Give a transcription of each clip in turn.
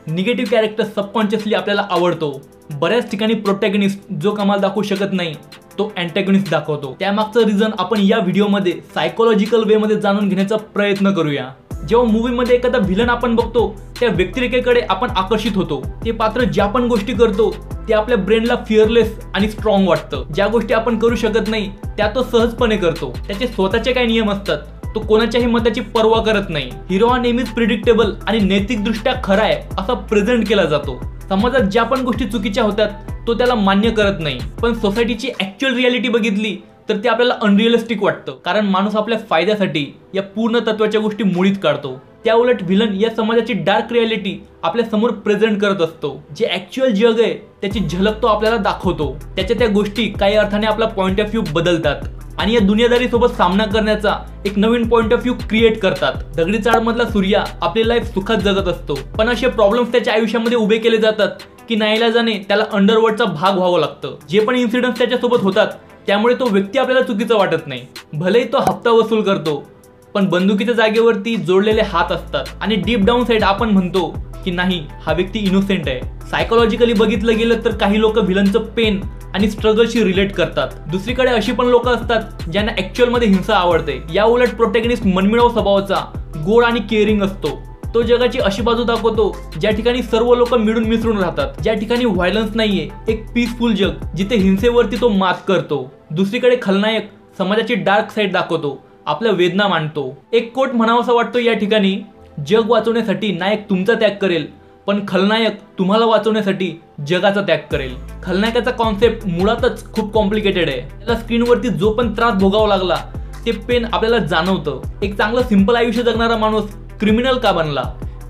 Negative character subconsciously आपल्याला आवडतो। बऱ्याच ठिकाणी प्रोटॅगनिस्ट जो कमाल दाखवू शकत नाही तो अँटॅगनिस्ट दाखवतो। त्यामागचं रिझन आपण या व्हिडिओमध्ये सायकोलॉजिकल वे मध्ये जाणून घेण्याचा प्रयत्न करूया। जेव्हा मूवीमध्ये एखादा व्हिलन आपण बघतो त्या व्यक्तिरेखेकडे आपण आकर्षित होतो। ते पात्र ज्या पण गोष्टी करतो ते आपल्या ब्रेनला फिअरलेस आणि स्ट्रॉंग वाटतं। ज्या गोष्टी आपण करू शकत नाही त्या तो सहजपणे करतो। त्याचे स्वतःचे काही नियम असतात, तो कोणाच्याही मताची पर्वा करत नाही। हिरो हा नेहमीच प्रिडिक्टेबल आणि नैतिकदृष्ट्या खरा आहे असा प्रेझेंट केला जातो। समाजात ज्या पण गोष्टी चुकीच्या होतात तो त्याला मान्य करत नाही, पण सोसायटीची ऍक्च्युअल रियालिटी बघितली तर ते आपल्याला अनरिअलिस्टिक वाटतं, कारण माणूस आपल्या फायद्यासाठी या पूर्ण तत्वाच्या गोष्टी मुळीत काढतो। त्या उलट व्हिलन या समाजाची डार्क रियालिटी आपल्या समोर प्रेझेंट करत असतो। जे ऍक्च्युअल जग आहे त्याची झलक तो आपल्याला दाखवतो। त्याच्या त्या गोष्टी काही अर्थाने आपला पॉइंट ऑफ व्ह्यू बदलतात आणि या दुनियादारी सोबत सामना करण्याचा एक नवीन पॉइंट ऑफ व्ह्यू क्रिएट करतात। दगडी चाळ मधला सूर्या आपली लाईफ सुखात जगत असतो, पण असे प्रॉब्लेम्स त्याच्या आयुष्यामध्ये उभे केले जातात की नाईलाजाने त्याला अंडरवर्ल्डचा भाग व्हावं लागतं। जे पण इन्सिडेंट्स त्याच्यासोबत होतात त्यामुळे तो व्यक्ती आपल्याला चुकीचा वाटत नाही। भलेही तो हप्ता वसूल करतो, पण बंदुकीच्या जागेवरती जोडलेले हात असतात आणि डीप डाऊन साइड आपण म्हणतो की नाही, हा व्यक्ती इनोसेंट आहे। सायकोलॉजिकली बघितलं गेलं तर काही लोक व्हिलनचं पेन आणि स्ट्रगलशी रिलेट करतात। दुसरीकडे अशी पण लोक असतात ज्यांना ऍक्च्युअल मध्ये हिंसा आवडते। या उलट प्रोटॅगनिस्ट मनमिळाऊ स्वभावाचा, गोड आणि केअरिंग असतो। तो जगाची अशी बाजू दाखवतो ज्या ठिकाणी सर्व लोक मिळून मिसळून राहतात, ज्या ठिकाणी व्हायलन्स नाहीये, एक पीसफुल जग जिथे हिंसेवरती तो मात करतो। दुसरीकडे खलनायक समाजाची डार्क साइड दाखवतो, आपल्या वेदना मांडतो। एक कोट म्हणावासा वाटतो या ठिकाणी, जग वाचवण्यासाठी नायक तुमचा त्याग करेल, पण खलनायक तुम्हाला वाचवण्यासाठी जगाचा त्याग करेल। खलनायकाचा कॉन्सेप्ट मुळातच खूप कॉम्प्लिकेटेड आहे। त्याला स्क्रीनवरती जो पण त्रास भोगावा लागला ते पेन आपल्याला जाणवतं। एक चांगलं सिंपल आयुष्य जगणारा माणूस क्रिमिनल का बनला?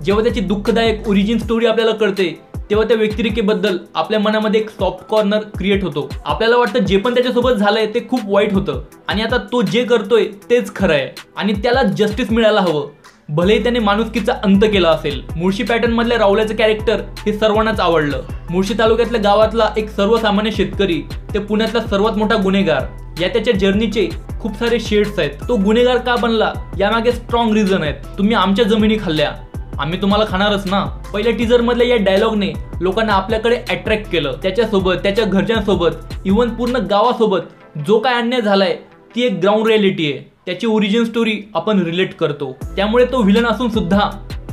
जेव्हा त्याची दुःखदायक ओरिजिन स्टोरी आपल्याला कळते तेव्हा त्या व्यक्तिरेखेबद्दल आपल्या मनामध्ये एक सॉफ्ट कॉर्नर क्रिएट होतो। आपल्याला वाटतं जे पण त्याच्यासोबत झालंय ते खूप वाईट होतं आणि आता तो जे करतोय तेच खरं आहे आणि त्याला जस्टिस मिळायला हवं, भलेही त्याने माणुसकीचा अंत केला असेल। मुळशी पॅटर्न मधल्या रावल्याचं कॅरेक्टर हे सर्वांनाच आवडलं। मुळशी तालुक्यातल्या गावातला एक सर्वसामान्य शेतकरी ते पुण्यातला सर्वात मोठा गुन्हेगार, या त्याच्या जर्नीचे खूप सारे शेड्स आहेत। तो गुन्हेगार का बनला यामागे स्ट्रॉंग रिझन आहेत। तुम्ही आमच्या जमिनी खाल्ल्या, आम्ही तुम्हाला खाणारच ना। पहिल्या टीजर मधल्या या डायलॉगने लोकांना आपल्याकडे अट्रॅक्ट केलं। त्याच्यासोबत, त्याच्या घरच्यांसोबत, इव्हन पूर्ण गावासोबत जो काय अन्याय झालाय ती एक ग्राउंड रियालिटी आहे। त्याची ओरिजिन स्टोरी आपण रिलेट करतो, त्यामुळे तो व्हिलन असून सुद्धा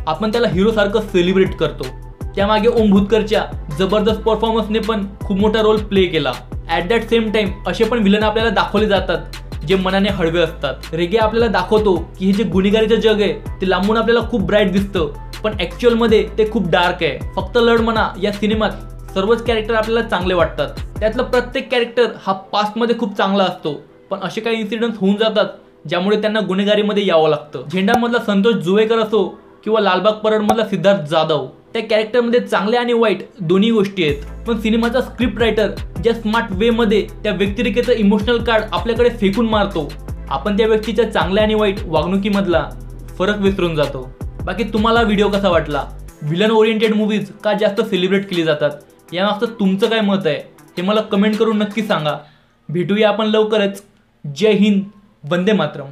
आपण त्याला हिरो सारखं सेलिब्रेट करतो। त्यामागे ओम भूतकरच्या जबरदस्त परफॉर्मन्सने पण खूप मोठा रोल प्ले केला। ॲट दॅट सेम टाइम असे पण व्हिलन आपल्याला दाखवले जातात जे मनाने हळवे असतात। रेगे आपल्याला दाखवतो की हे जे गुन्हेगारीचं जग आहे ते लांबून आपल्याला खूप ब्राईट दिसतं, पण ऍक्च्युअल मध्ये ते खूप डार्क आहे। फक्त लढ म्हणा या सिनेमात सर्वच कॅरेक्टर आपल्याला चांगले वाटतात। त्यातलं प्रत्येक कॅरेक्टर हा पास्ट मध्ये खूप चांगला असतो, पण असे काही इन्सिडेंट्स होऊन जातात ज्यामुळे त्यांना गुन्हेगारीमध्ये यावं लागतं। झेंडा मधला संतोष जुवेकर असो किंवा लालबाग परळ मधला सिद्धार्थ जाधव, त्या कॅरेक्टरमध्ये चांगले आणि वाईट दोन्ही गोष्टी आहेत। पण सिनेमाचा स्क्रिप्ट रायटर ज्या स्मार्ट वे मध्ये त्या व्यक्तिरेखेचं इमोशनल कार्ड आपल्याकडे फेकून मारतो, आपण त्या व्यक्तीच्या चांगल्या आणि वाईट वागणुकीमधला फरक विसरून जातो। बाकी तुम्हाला व्हिडिओ कसा वाटला? व्हिलन ओरिएंटेड मूवीज का जास्त सेलिब्रेट केली जातात यामागचं तुमचं काय मत आहे हे मला कमेंट करून नक्की सांगा। भेटूया आपण लवकरच। जय हिंद, वंदे मातरम।